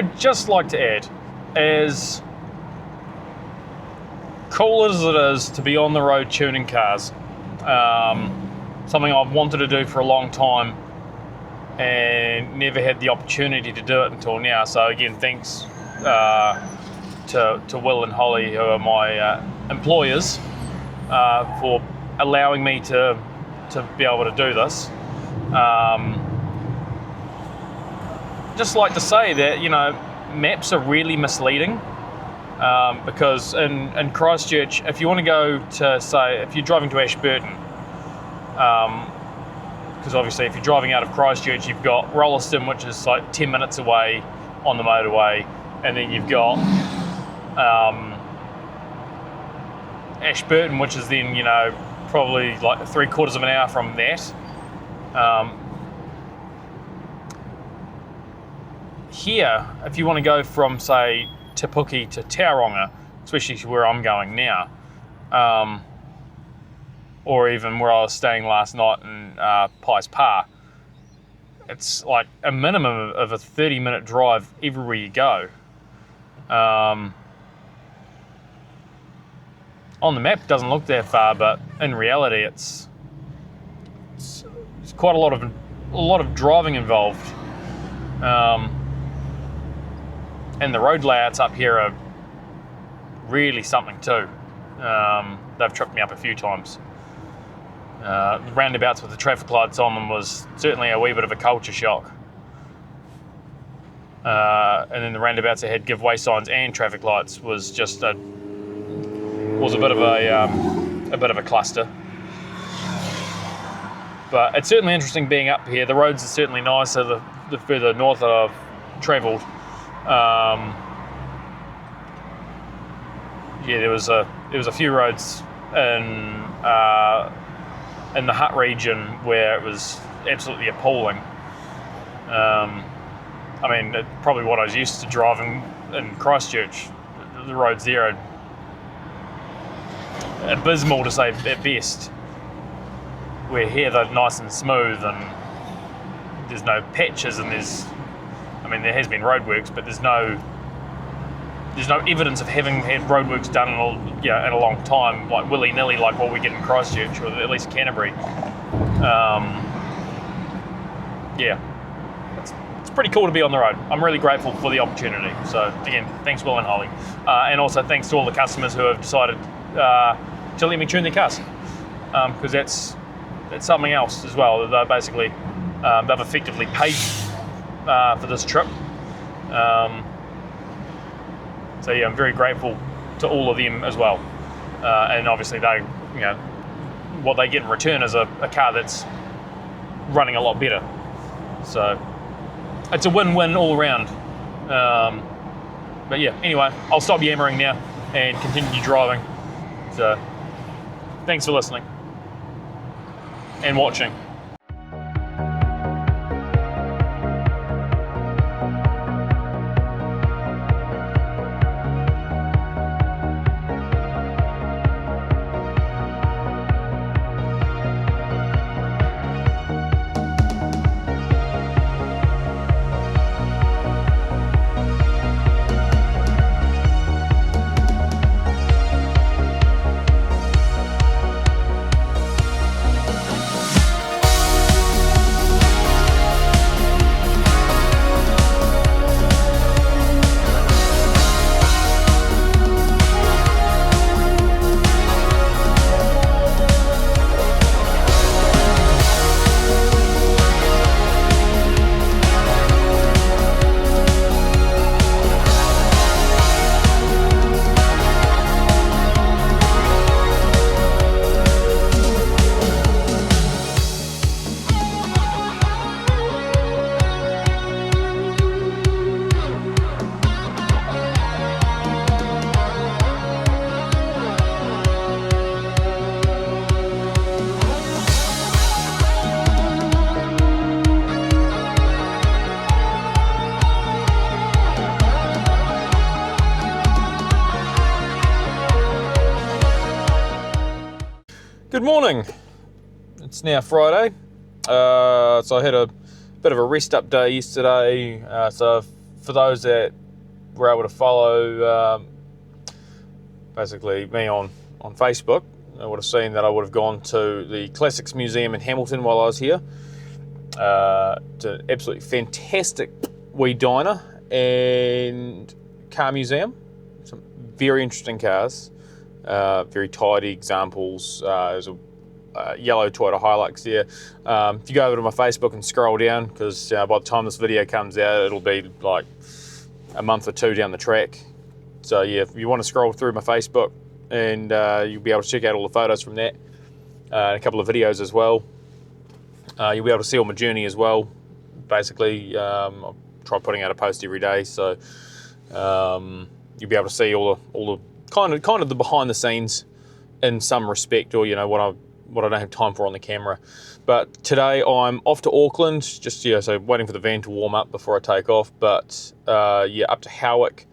would just like to add, as cool as it is to be on the road tuning cars, something I've wanted to do for a long time and never had the opportunity to do it until now. So again, thanks to Will and Holly, who are my employers, for allowing me to be able to do this. Just like to say that, maps are really misleading, because in Christchurch, if you want to go to, say, if you're driving to Ashburton, because obviously if you're driving out of Christchurch, you've got Rolleston, which is like 10 minutes away on the motorway, and then you've got Ashburton, which is then, probably like 3/4 of an hour from that. Here, if you want to go from, say, Te Puke to Tauranga, especially where I'm going now, or even where I was staying last night in Pies Pa, it's like a minimum of a 30-minute drive everywhere you go. On the map, it doesn't look that far, but in reality, it's quite a lot of driving involved. And the road layouts up here are really something too. They've tripped me up a few times. The roundabouts with the traffic lights on them was certainly a wee bit of a culture shock. And then the roundabouts that had give way signs and traffic lights was just a bit of a cluster. But it's certainly interesting being up here. The roads are certainly nicer the further north I've travelled. There was a few roads in the Hutt region where it was absolutely appalling. Probably what I was used to driving in Christchurch. The roads there are abysmal, to say at best. Where here they're nice and smooth, and there's no patches, and there has been roadworks, but there's no evidence of having had roadworks done in a long time, like willy-nilly, like what we get in Christchurch, or at least Canterbury. It's pretty cool to be on the road. I'm really grateful for the opportunity. So again, thanks Will and Holly, and also thanks to all the customers who have decided to let me tune their cars, because that's something else as well. They're basically they've effectively paid for this trip. I'm very grateful to all of them as well. And obviously what they get in return is a car that's running a lot better. So it's a win-win all around. Anyway, I'll stop yammering now and continue driving. So thanks for listening and watching. Good morning. It's now Friday, so I had a bit of a rest up day yesterday, so I've for those that were able to follow basically me on Facebook, I would have seen that I would have gone to the Classics Museum in Hamilton while I was here. It's an absolutely fantastic wee diner and car museum. Some very interesting cars, very tidy examples. There's a yellow Toyota Hilux there. If you go over to my Facebook and scroll down, because by the time this video comes out, it'll be like a month or two down the track. So yeah, if you want to scroll through my Facebook, and you'll be able to check out all the photos from that, and a couple of videos as well. You'll be able to see all my journey as well. Basically, I'll try putting out a post every day, so you'll be able to see all the kind of the behind the scenes in some respect, or what I don't have time for on the camera. But today I'm off to Auckland, so waiting for the van to warm up before I take off. But up to Howick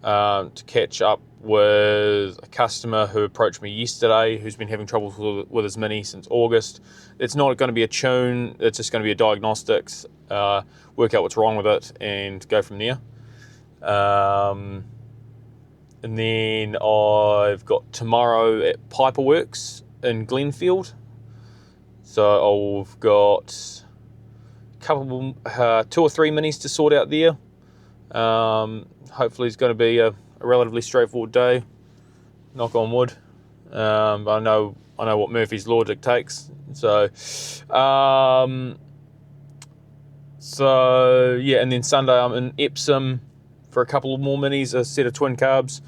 to catch up with a customer who approached me yesterday, who's been having trouble with his Mini since August. It's not going to be a tune, it's just going to be a diagnostics, work out what's wrong with it and go from there. And then I've got tomorrow at Piperworks in Glenfield. So I've got a couple, 2 or 3 minis to sort out there. Hopefully it's going to be a relatively straightforward day, knock on wood. But I know what Murphy's Law dictates. So yeah, and then Sunday I'm in Epsom for a couple of more minis, a set of twin carbs,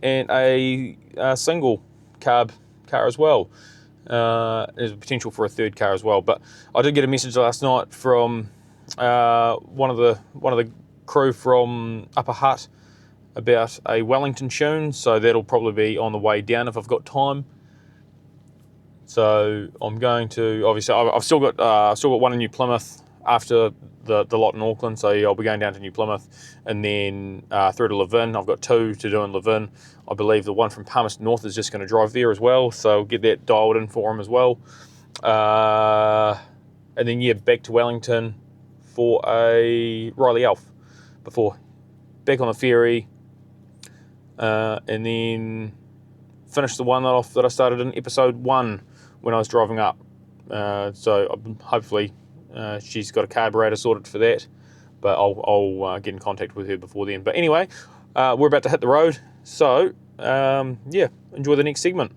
and a single carb car as well. There's a potential for a third car as well. But I did get a message last night from one of the crew from Upper Hutt about a Wellington tune, so that'll probably be on the way down if I've got time. So I'm going to, obviously I've still got one in New Plymouth after the lot in Auckland, so I'll be going down to New Plymouth and then through to Levin. I've got 2 to do in Levin. I believe the one from Palmerston North is just going to drive there as well, so I'll get that dialed in for him as well. And then back to Wellington for a Riley Elf before back on the ferry, and then finish the one that I started in episode 1 when I was driving up. So hopefully she's got a carburetor sorted for that, but I'll get in contact with her before then. But anyway, we're about to hit the road, so enjoy the next segment.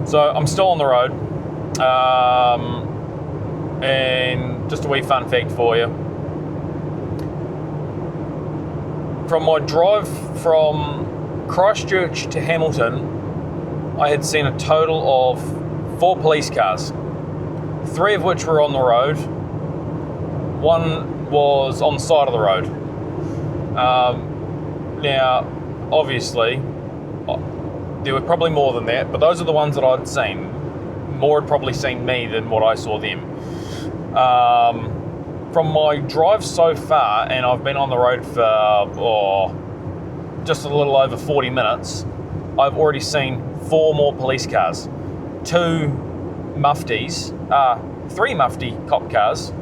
So I'm still on the road, and just a wee fun fact for you. From my drive from Christchurch to Hamilton, I had seen a total of 4 police cars, 3 of which were on the road. 1 was on the side of the road. Now, obviously, there were probably more than that, but those are the ones that I'd seen. More had probably seen me than what I saw them. From my drive so far, and I've been on the road for just a little over 40 minutes, I've already seen 4 more police cars. 2 muftis, 3 mufti cop cars,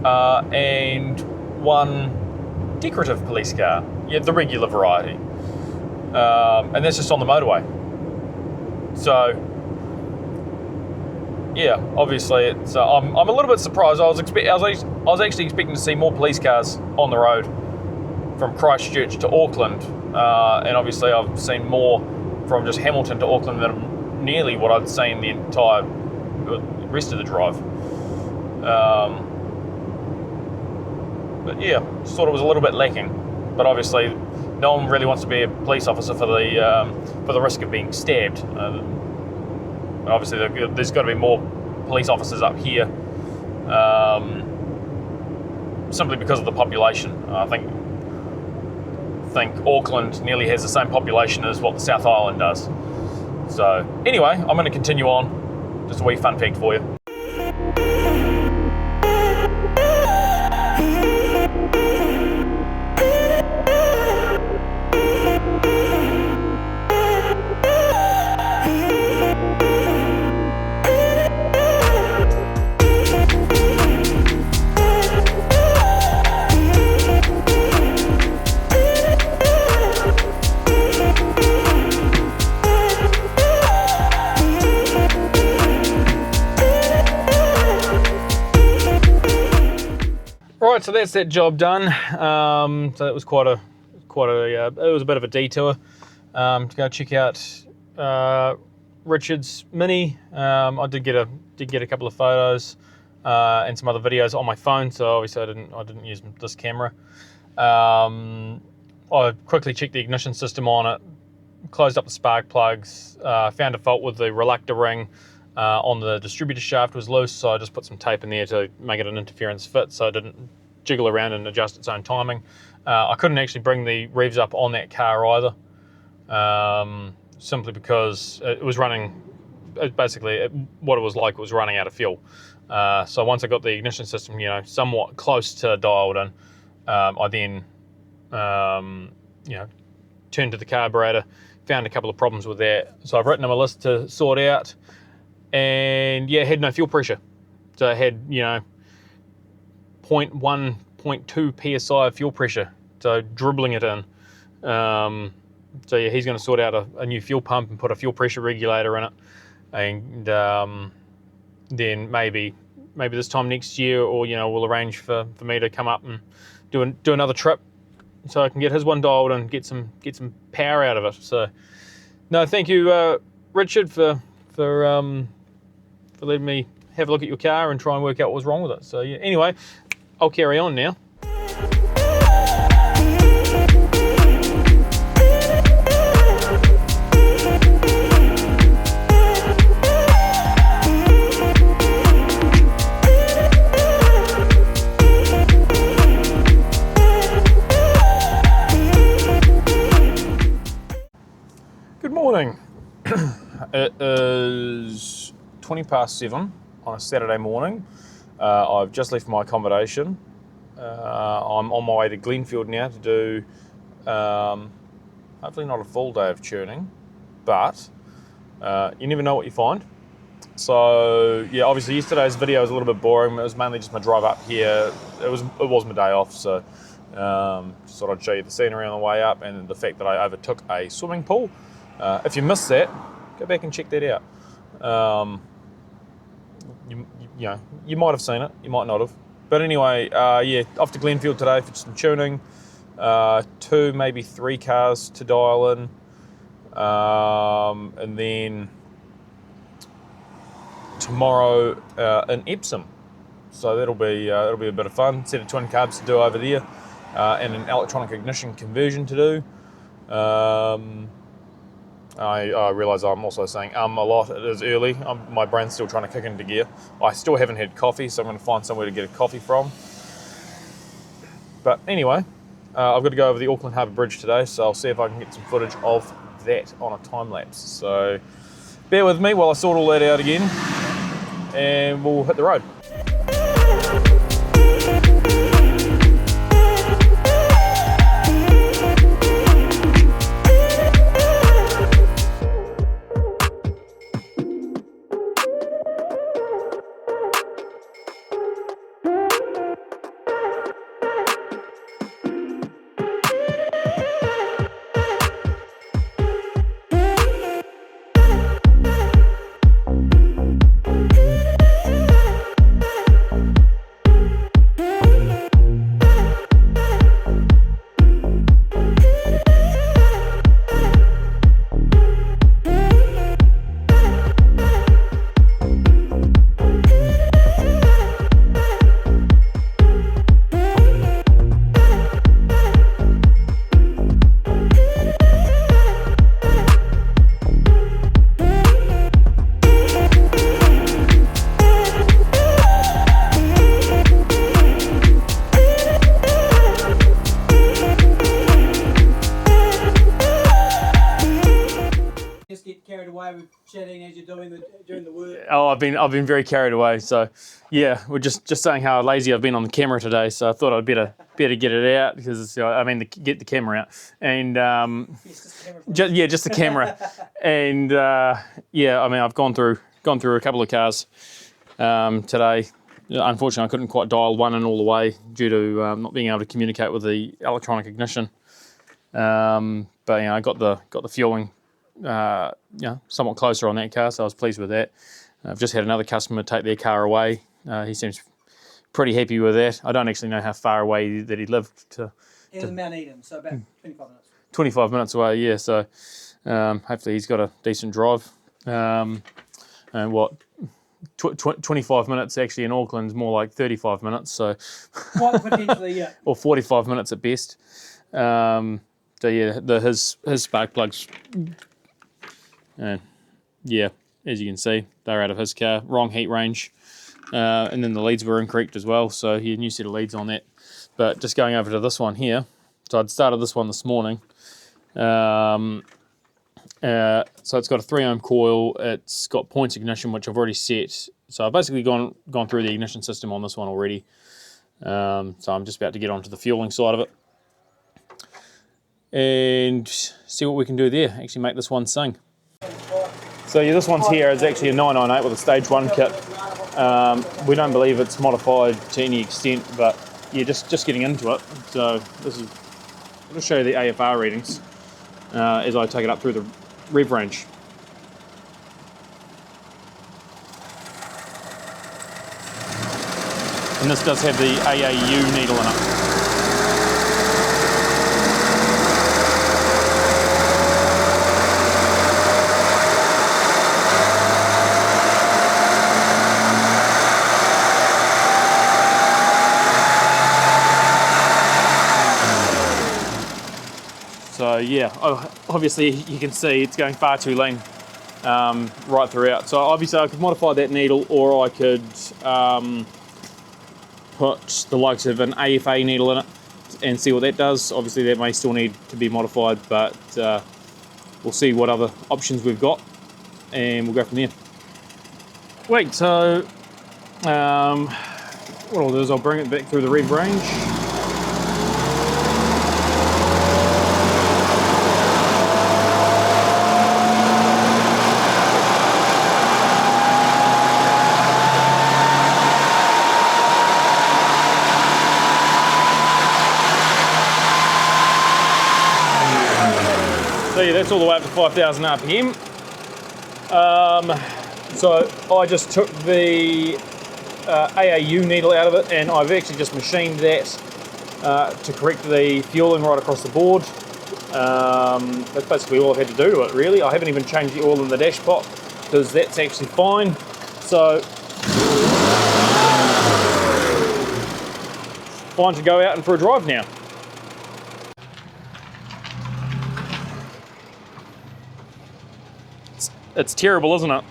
and 1 decorative police car. Yeah, the regular variety. And that's just on the motorway. So, yeah, obviously it's. I'm a little bit surprised. I was actually expecting to see more police cars on the road from Christchurch to Auckland, and obviously I've seen more from just Hamilton to Auckland than nearly what I'd seen the entire rest of the drive. But yeah, just thought it was a little bit lacking. But obviously, no one really wants to be a police officer for the risk of being stabbed. Obviously, there's got to be more police officers up here, simply because of the population. I think Auckland nearly has the same population as what the South Island does. So anyway, I'm going to continue on. Just a wee fun fact for you. Right, so that's that job done. So that was quite a it was a bit of a detour to go check out Richard's Mini. I did get a couple of photos and some other videos on my phone, so obviously I didn't use this camera. I quickly checked the ignition system on it, closed up the spark plugs, found a fault with the reluctor ring on the distributor shaft was loose, so I just put some tape in there to make it an interference fit so it didn't jiggle around and adjust its own timing. I couldn't actually bring the revs up on that car either, simply because it was running, what it was like, it was running out of fuel. So once I got the ignition system, somewhat close to dialed in, I then, turned to the carburetor, found a couple of problems with that. So I've written them a list to sort out, and yeah, had no fuel pressure. So I had, 0.1, 0.2 psi of fuel pressure, so dribbling it in. So yeah, he's going to sort out a new fuel pump and put a fuel pressure regulator in it, and then maybe this time next year, or we'll arrange for me to come up and do another trip, so I can get his one dialed and get some power out of it. So no, thank you, Richard, for letting me have a look at your car and try and work out what was wrong with it. So yeah, anyway, I'll carry on now. Good morning. It is 7:20 on a Saturday morning. I've just left my accommodation. I'm on my way to Glenfield now to do, hopefully not a full day of tuning, but you never know what you find. So yeah, obviously yesterday's video was a little bit boring. It was mainly just my drive up here. It was my day off, so just thought I'd show you the scenery on the way up and the fact that I overtook a swimming pool. If you missed that, go back and check that out. You might have seen it, you might not have. But anyway, yeah, off to Glenfield today for some tuning. 2, maybe 3 cars to dial in, and then tomorrow in Epsom. So that'll be a bit of fun. Set of twin carbs to do over there, and an electronic ignition conversion to do. I realise I'm also saying a lot. It is early. My brain's still trying to kick into gear. I still haven't had coffee, so I'm going to find somewhere to get a coffee from. But anyway, I've got to go over the Auckland Harbour Bridge today, so I'll see if I can get some footage of that on a time lapse. So bear with me while I sort all that out again, and we'll hit the road. Carried away with chatting as you're doing the work. Oh, I've been very carried away. So, yeah, we're just saying how lazy I've been on the camera today. So I thought I'd better get it out because get the camera out and just the camera and I've gone through a couple of cars today. Unfortunately, I couldn't quite dial one in all the way due to not being able to communicate with the electronic ignition. But I got the fueling somewhat closer on that car, so I was pleased with that. I've just had another customer take their car away. He seems pretty happy with that. I don't actually know how far away that he lived to Mount Eden, so about 25 minutes. 25 minutes away, yeah. So hopefully he's got a decent drive. And 25 minutes actually in Auckland is more like 35 minutes. So Quite potentially, yeah. or 45 minutes at best. So yeah, his spark plugs. And yeah, as you can see, they're out of his car, wrong heat range, and then the leads were incorrect as well, so he had a new set of leads on that. But just going over to this one here, so I'd started this one this morning. So it's got a 3 ohm coil, it's got points ignition, which I've already set. So I've basically gone through the ignition system on this one already. So I'm just about to get onto the fueling side of it and see what we can do there, actually make this one sing. So yeah, this one's here is actually a 998 with a stage 1 kit. We don't believe it's modified to any extent, but yeah, just getting into it. So this is, I'll just show you the AFR readings as I take it up through the rev range. And this does have the AAU needle in it. So yeah, obviously you can see it's going far too lean right throughout. So obviously I could modify that needle, or I could put the likes of an AFA needle in it and see what that does. Obviously that may still need to be modified, but we'll see what other options we've got and we'll go from there. Wait, so what I'll do is I'll bring it back through the rev range. So yeah, that's all the way up to 5,000 RPM. So I just took the AAU needle out of it, and I've actually just machined that to correct the fueling right across the board. That's basically all I've had to do to it, really. I haven't even changed the oil in the dash pot because that's actually fine. So fine to go out and for a drive now. It's terrible, isn't it?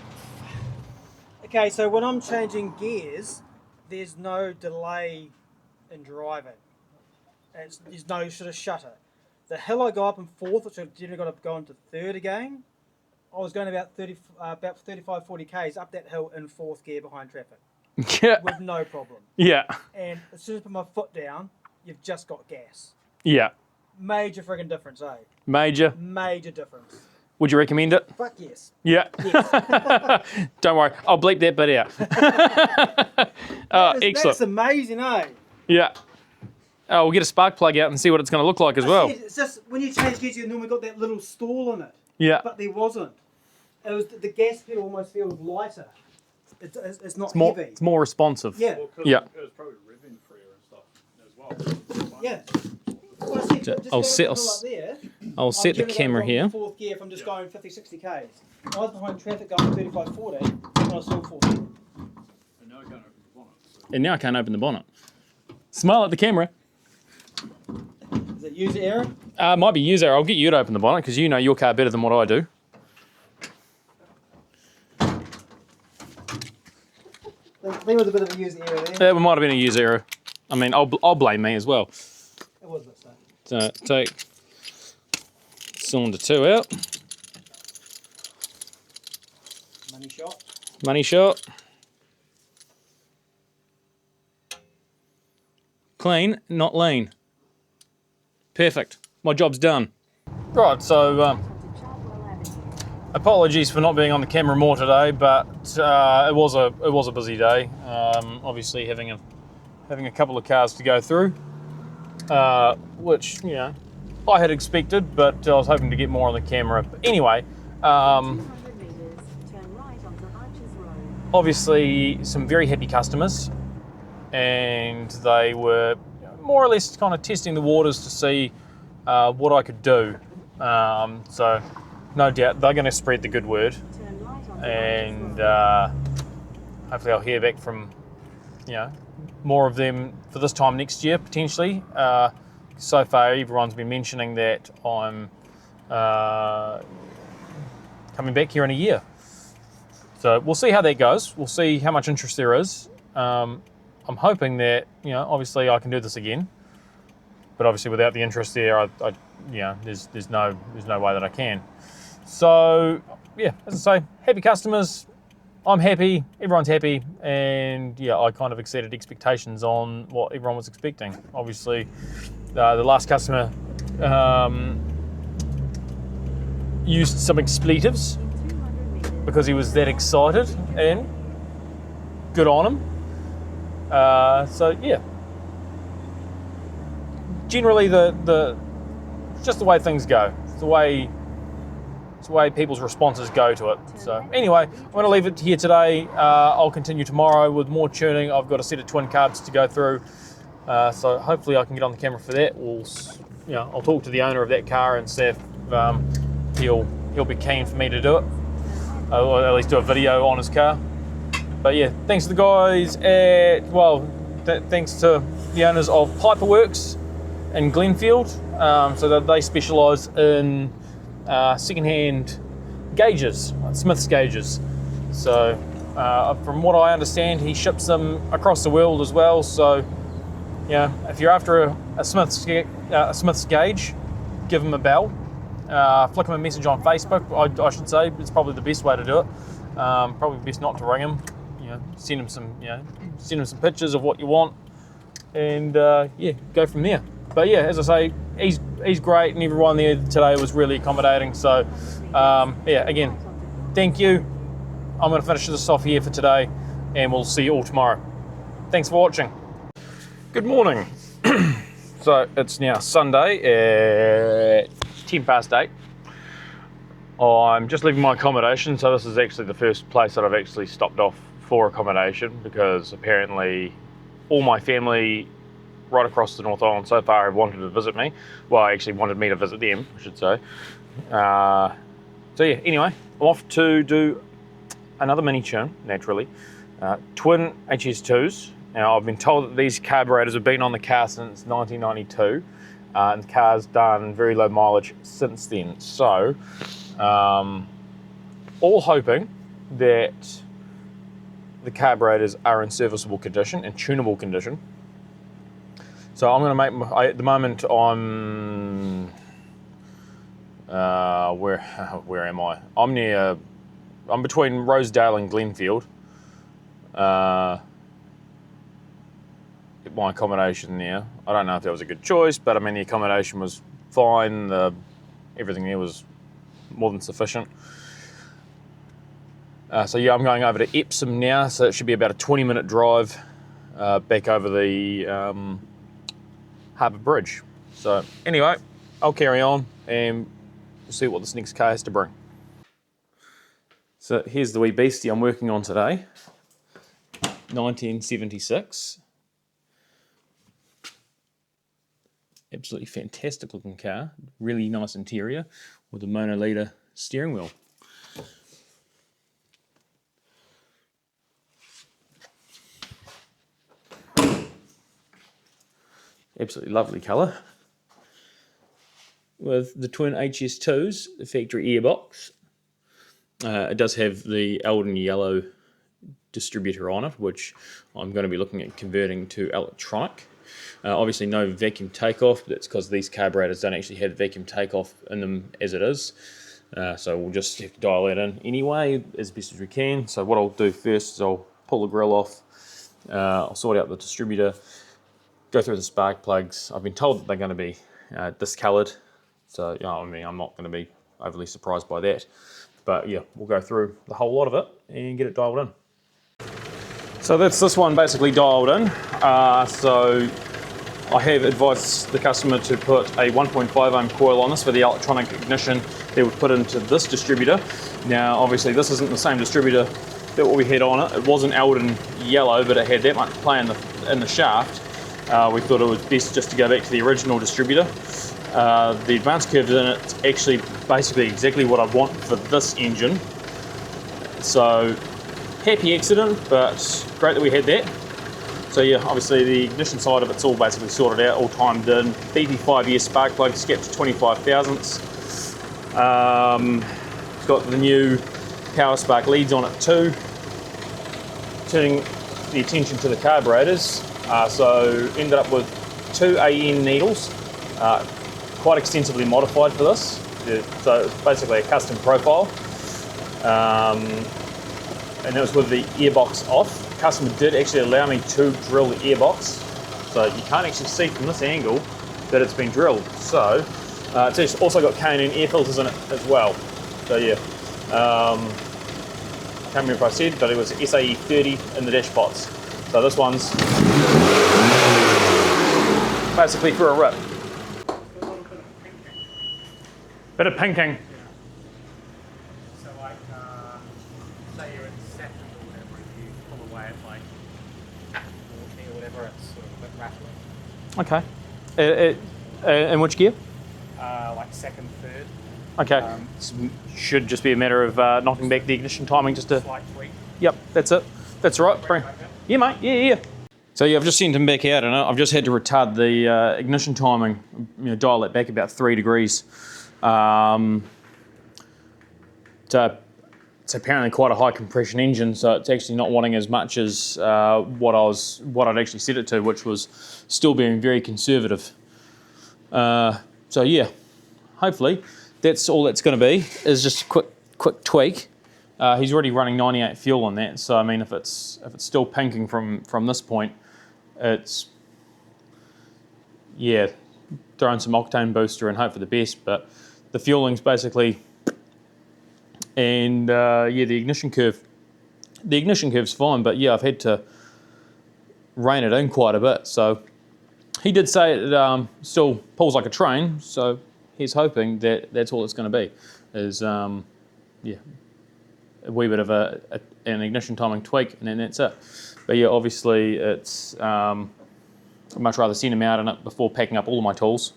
Okay, so when I'm changing gears, there's no delay in driving. There's no sort of shutter. The hill I go up in fourth, which I've generally got to go into third again, I was going about 35, 40 k's up that hill in fourth gear behind traffic. Yeah. With no problem. Yeah. And as soon as I put my foot down, you've just got gas. Yeah. Major friggin' difference, eh? Major. Major difference. Would you recommend it? Fuck yes. Yeah. Yes. Don't worry, I'll bleep that bit out. Excellent. That's amazing, eh? Yeah. Oh, we'll get a spark plug out and see what it's going to look like as well. It's just when you change gears, you normally got that little stall in it. Yeah. But there wasn't. It was the gas pedal almost feels lighter. It's not More, heavy. it's more responsive. Yeah. Well, Yeah. It was probably ribbon freer and stuff as well. Yeah. Well, I said, just I'll go set- up the hill up there. I'll set the generally go camera from here. Fourth gear if I'm just going 50, 60 k's. I was behind traffic going 35, 40, and I was still 40. And now I can't open the bonnet. So. And now I can't open the bonnet. Smile at the camera. Is it user error? Might be user. I'll get you to open the bonnet because you know your car better than what I do. I think it was a bit of a user error there. It might have been a user error. I mean, I'll blame me as well. It was a bit slow. So take cylinder 2 out. Money shot. Money shot. Clean, not lean. Perfect. My job's done. Right, so apologies for not being on the camera more today, but it was a busy day. Obviously, having a couple of cars to go through, which I had expected, but I was hoping to get more on the camera. But anyway, obviously some very happy customers, and they were more or less kind of testing the waters to see what I could do. So no doubt they're going to spread the good word, and hopefully I'll hear back from more of them for this time next year potentially. So far everyone's been mentioning that I'm coming back here in a year. So we'll see how that goes. We'll see how much interest there is. I'm hoping that obviously I can do this again, but obviously without the interest there, there's no way that I can. So yeah, as I say, happy customers. I'm happy. Everyone's happy, and I kind of exceeded expectations on what everyone was expecting. Obviously, the last customer used some expletives because he was that excited, and good on him. So yeah, generally the just the way things go. It's the way people's responses go to it. So anyway, I'm going to leave it here today. I'll continue tomorrow with more tuning. I've got a set of twin carbs to go through, so hopefully I can get on the camera for that. I'll talk to the owner of that car and see if he'll be keen for me to do it, or at least do a video on his car. But yeah, thanks to the guys thanks to the owners of Piperworks in Glenfield. So that they specialise in second-hand gauges, Smith's gauges. So from what I understand, he ships them across the world as well. So if you're after a Smith's gauge, give him a bell. Flick him a message on Facebook. I should say it's probably the best way to do it. Probably best not to ring him. Send him some pictures of what you want, and go from there. But yeah, as I say, he's great, and everyone there today was really accommodating. So again, thank you. I'm going to finish this off here for today, and we'll see you all tomorrow. Thanks for watching. Good morning. So it's now Sunday at 8:10. I'm just leaving my accommodation, so this is actually the first place that I've actually stopped off for accommodation, because apparently all my family right across the North Island so far have wanted to visit me. Well, actually wanted me to visit them, I should say. So yeah, anyway, I'm off to do another mini tune, naturally. Twin HS2s. Now, I've been told that these carburetors have been on the car since 1992, and the car's done very low mileage since then. So all hoping that the carburetors are in serviceable condition and tunable condition. So I'm going to make, at the moment I'm, where am I? I'm between Rosedale and Glenfield. My accommodation there. I don't know if that was a good choice, but I mean the accommodation was fine. Everything there was more than sufficient. So yeah, I'm going over to Epsom now, so it should be about a 20-minute drive back over the Harbour Bridge. So anyway, I'll carry on and we'll see what this next car has to bring. So here's the wee beastie I'm working on today. 1976. Absolutely fantastic looking car. Really nice interior with a monoliter steering wheel. Absolutely lovely colour. With the twin HS2s, the factory airbox. It does have the Eldon yellow distributor on it, which I'm going to be looking at converting to electronic. Obviously no vacuum takeoff, but that's because these carburetors don't actually have vacuum takeoff in them as it is. So we'll just have to dial that in anyway, as best as we can. So what I'll do first is I'll pull the grill off, I'll sort out the distributor, go through the spark plugs. I've been told that they're going to be discoloured, so I mean, I'm not going to be overly surprised by that. But yeah, we'll go through the whole lot of it and get it dialed in. So that's this one basically dialed in. So I have advised the customer to put a 1.5 ohm coil on this for the electronic ignition that would put into this distributor. Now obviously this isn't the same distributor that we had on it. It wasn't Eldon yellow, but it had that much play in the shaft. We thought it was best just to go back to the original distributor. The advanced curves in it's actually basically exactly what I want for this engine. So happy accident, but great that we had that. So yeah, obviously the ignition side of it's all basically sorted out, all timed in. BP5 spark plug skipped to 25 thousandths. It's got the new power spark leads on it too. Turning the attention to the carburetors, so ended up with 2 AN needles, quite extensively modified for this. So it's basically a custom profile. And that was with the airbox off. The customer did actually allow me to drill the airbox, so you can't actually see from this angle that it's been drilled. So it's also got K&N air filters in it as well. So yeah, I can't remember if I said, but it was SAE 30 in the dash pots. So this one's basically for a rip. Bit of pinking. So like, say you're in second or whatever, and you pull away at like 40 or whatever, it's sort of a bit rattling. Okay. In which gear? Like second, third. Okay. Should just be a matter of knocking back the ignition timing just to... Slight tweak. Yep, that's it. That's right. Bring... Yeah, mate. Yeah. So yeah, I've just sent him back out, and I've just had to retard the ignition timing. Dial it back about 3 degrees. So it's apparently quite a high compression engine, so it's actually not wanting as much as what I'd actually set it to, which was still being very conservative. So yeah, hopefully that's all that's going to be, is just a quick tweak. He's already running 98 fuel on that, so I mean if it's still pinking from this point, it's yeah, throwing some octane booster and hope for the best. But the fueling's basically, and yeah, the ignition curve's fine, but yeah, I've had to rein it in quite a bit. So he did say it still pulls like a train, so he's hoping that that's all it's going to be, is yeah, a wee bit of an ignition timing tweak, and then that's it. But yeah, obviously it's I'd much rather send him out in it before packing up all of my tools.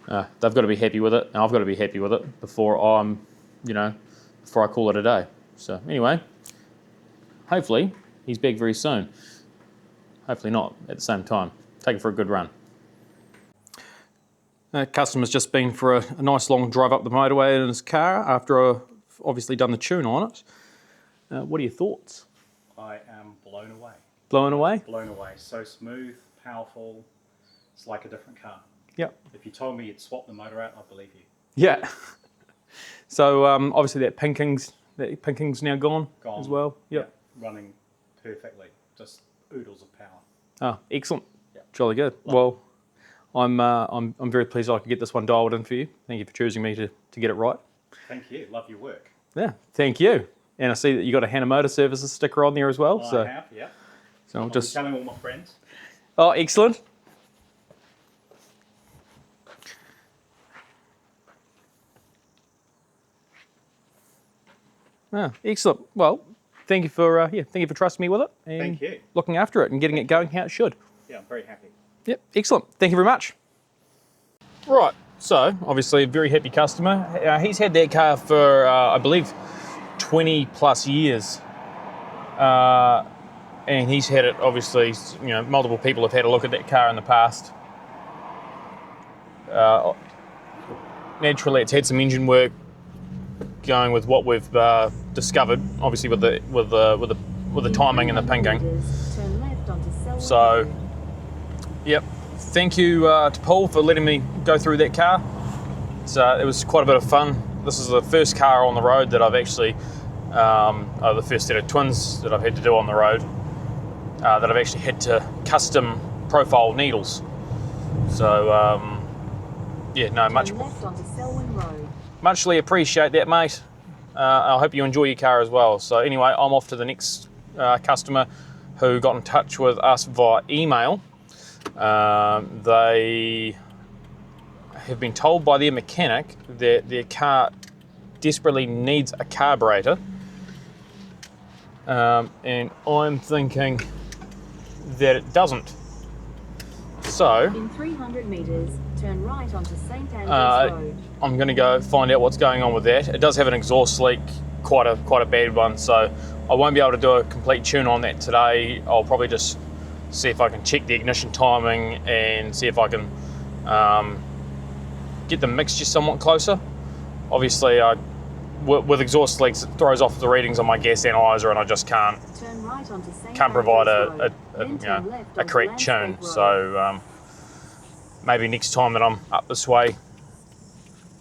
They've got to be happy with it, and I've got to be happy with it before before I call it a day. So anyway, hopefully he's back very soon. Hopefully not at the same time. Take it for a good run. Customer's just been for a nice long drive up the motorway in his car after obviously done the tune on it. What are your thoughts? I am blown away. Blown away? Blown away. So smooth, powerful. It's like a different car. Yep. If you told me you'd swap the motor out, I'd believe you. Yeah. So obviously that pinking's now gone as well. Yep. Yeah, running perfectly. Just oodles of power. Oh, excellent. Yep. Jolly good. Well, I'm very pleased I could get this one dialed in for you. Thank you for choosing me to get it right. Thank you. Love your work. Yeah, thank you. And I see that you got a Hannah Motor Services sticker on there as well. I So have, yeah. I'll I'll just be telling all my friends. Oh, excellent. Ah, excellent. Well, thank you for trusting me with it and Thank you. looking after it and getting it going how it should. Yeah, I'm very happy. Yep, excellent. Thank you very much. Right, so obviously a very happy customer. He's had that car for I believe 20 plus years, and he's had it. Obviously, multiple people have had a look at that car in the past. Naturally, it's had some engine work going with what we've discovered, obviously with the timing and the pinking. So, yep. Thank you to Paul for letting me go through that car. It was quite a bit of fun. This is the first car on the road that I've actually, the first set of twins that I've had to do on the road, that I've actually had to custom profile needles. So, yeah, no, muchly appreciate that, mate. I hope you enjoy your car as well. So anyway, I'm off to the next customer who got in touch with us via email. They have been told by their mechanic that their car desperately needs a carburetor. And I'm thinking that it doesn't. So, in 300 metres, turn right onto St Andrews Road. I'm going to go find out what's going on with that. It does have an exhaust leak, quite a bad one, so I won't be able to do a complete tune on that today. I'll probably just see if I can check the ignition timing and see if I can get the mixture somewhat closer. Obviously, with exhaust leaks, it throws off the readings on my gas analyzer, and I just can't provide a correct tune. So maybe next time that I'm up this way,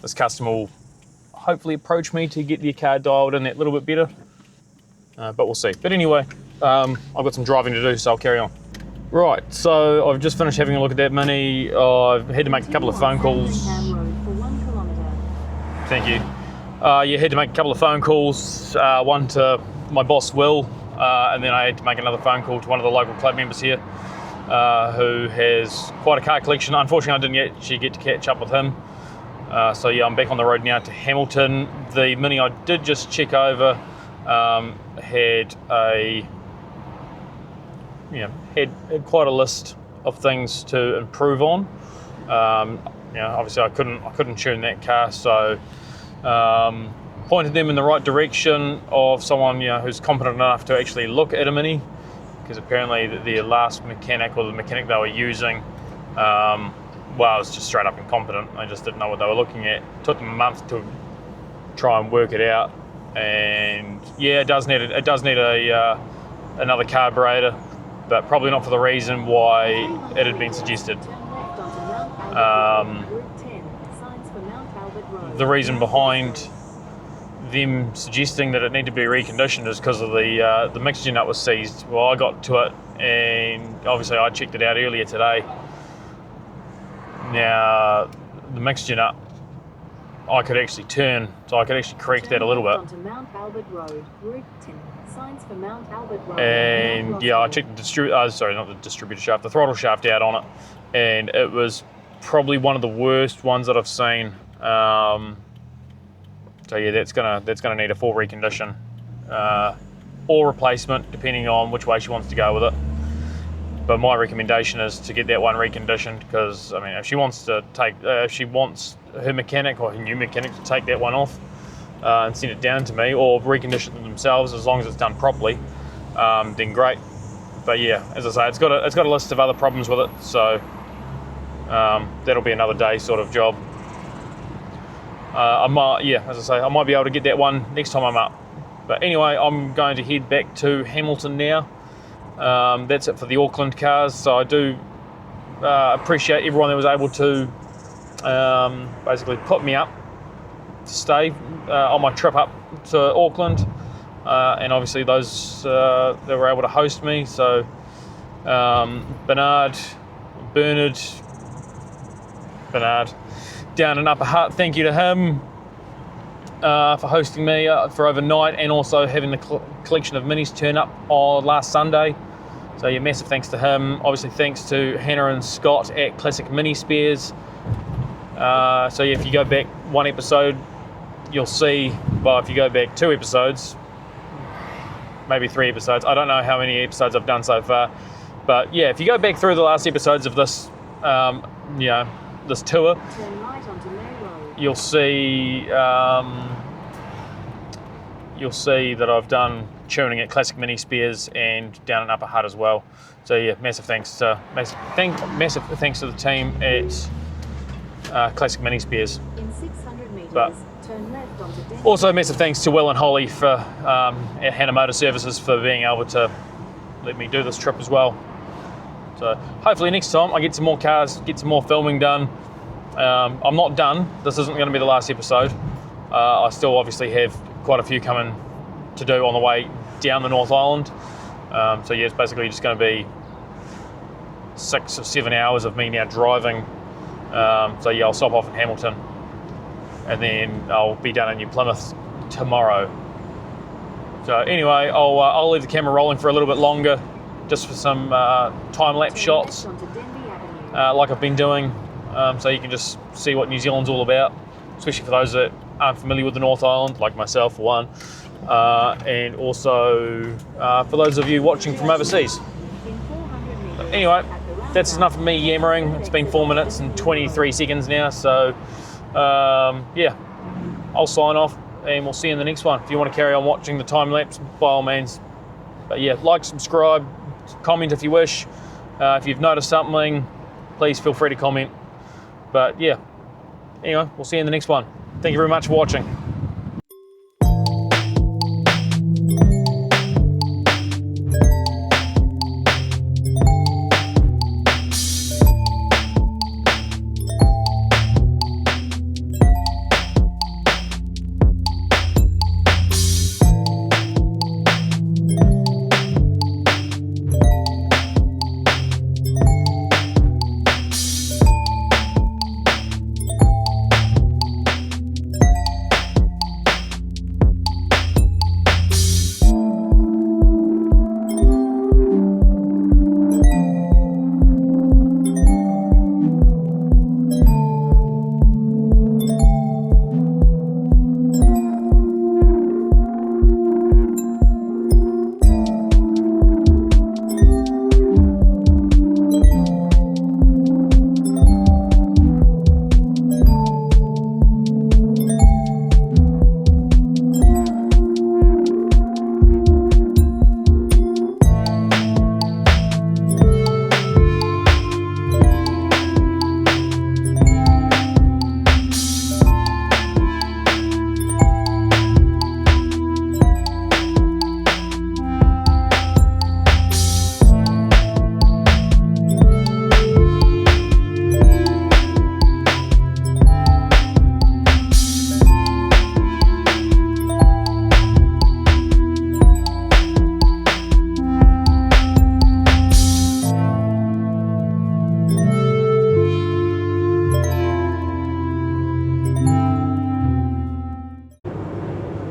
this customer will hopefully approach me to get their car dialed in that little bit better. But we'll see. But anyway, I've got some driving to do, so I'll carry on. Right, so I've just finished having a look at that Mini. I've had to make a couple of phone calls. Thank you. You had to make a couple of phone calls, one to my boss Will, and then I had to make another phone call to one of the local club members here, who has quite a car collection. Unfortunately, I didn't actually get to catch up with him. So yeah, I'm back on the road now to Hamilton. The Mini I did just check over had quite a list of things to improve on. Obviously I couldn't tune that car, so pointed them in the right direction of someone who's competent enough to actually look at a Mini, because apparently the last mechanic, or the mechanic they were using, was just straight up incompetent. They just didn't know what they were looking at. It took them a month to try and work it out, and yeah, it does need another carburetor, but probably not for the reason why it had been suggested. The reason behind them suggesting that it needed to be reconditioned is because of the mixture nut was seized. Well, I got to it, and obviously I checked it out earlier today. Now, the mixture nut, I could actually turn, so I could actually correct that a little bit. And yeah, I checked the the throttle shaft out on it, and it was probably one of the worst ones that I've seen. So yeah, that's gonna need a full recondition or replacement, depending on which way she wants to go with it. But my recommendation is to get that one reconditioned, because I mean, if she wants her mechanic or her new mechanic to take that one off and send it down to me, or recondition it themselves, as long as it's done properly, then great. But yeah, as I say, it's got a list of other problems with it, so that'll be another day sort of job. I might, yeah, as I say, I might be able to get that one next time I'm up. But anyway, I'm going to head back to Hamilton now. That's it for the Auckland cars. So I do appreciate everyone that was able to basically put me up to stay on my trip up to Auckland, and obviously those that were able to host me. So Bernard, down in Upper Hutt, thank you to him for hosting me for overnight, and also having the collection of minis turn up on last Sunday. So yeah, massive thanks to him. Obviously thanks to Hannah and Scott at Classic Mini Spares. So yeah, if you go back one episode, you'll see, well, if you go back 2 episodes, maybe 3 episodes, I don't know how many episodes I've done so far, but yeah, if you go back through the last episodes of this, this tour, Turn right onto May Road. you'll see that I've done tuning at Classic Mini Spares and down in Upper Hutt as well. So yeah, massive thanks to the team at Classic Mini Spares. In 600 metres, But turn left onto Denver. also massive thanks to Will and Holly for at Hannah Motor Services for being able to let me do this trip as well. So hopefully next time I get some more cars, get some more filming done. I'm not done. This isn't going to be the last episode. I still obviously have quite a few coming to do on the way down the North Island. So yeah, it's basically just going to be 6 or 7 hours of me now driving. So yeah, I'll stop off in Hamilton, and then I'll be down in New Plymouth tomorrow. So anyway, I'll leave the camera rolling for a little bit longer, just for some time-lapse shots, Turn left onto Denby Avenue. like I've been doing, so you can just see what New Zealand's all about, especially for those that aren't familiar with the North Island, like myself for one, and also for those of you watching from overseas. In 400 metres, Anyway, at the that's roundabout, enough of me yammering. It's been 4 minutes and 23 seconds now, so yeah, I'll sign off and we'll see you in the next one. If you want to carry on watching the time lapse, by all means. But yeah, like, subscribe, comment if you wish. If you've noticed something, please feel free to comment. But yeah, anyway, we'll see you in the next one. Thank you very much for watching.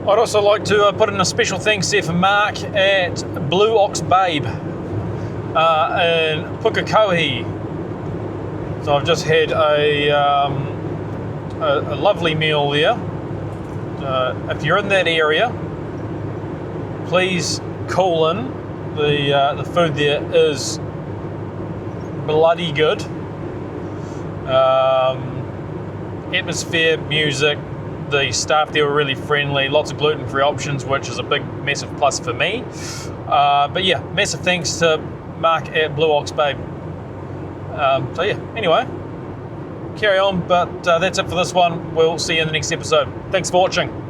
I'd also like to put in a special thanks there for Mark at Blue Ox Babe in Pukekohe. So I've just had a lovely meal there. If you're in that area, please call in. The food there is bloody good. Atmosphere, music, the staff there were really friendly, lots of gluten-free options, which is a big, massive plus for me. But yeah, massive thanks to Mark at Blue Ox Babe. So yeah, anyway, carry on. But that's it for this one. We'll see you in the next episode. Thanks for watching.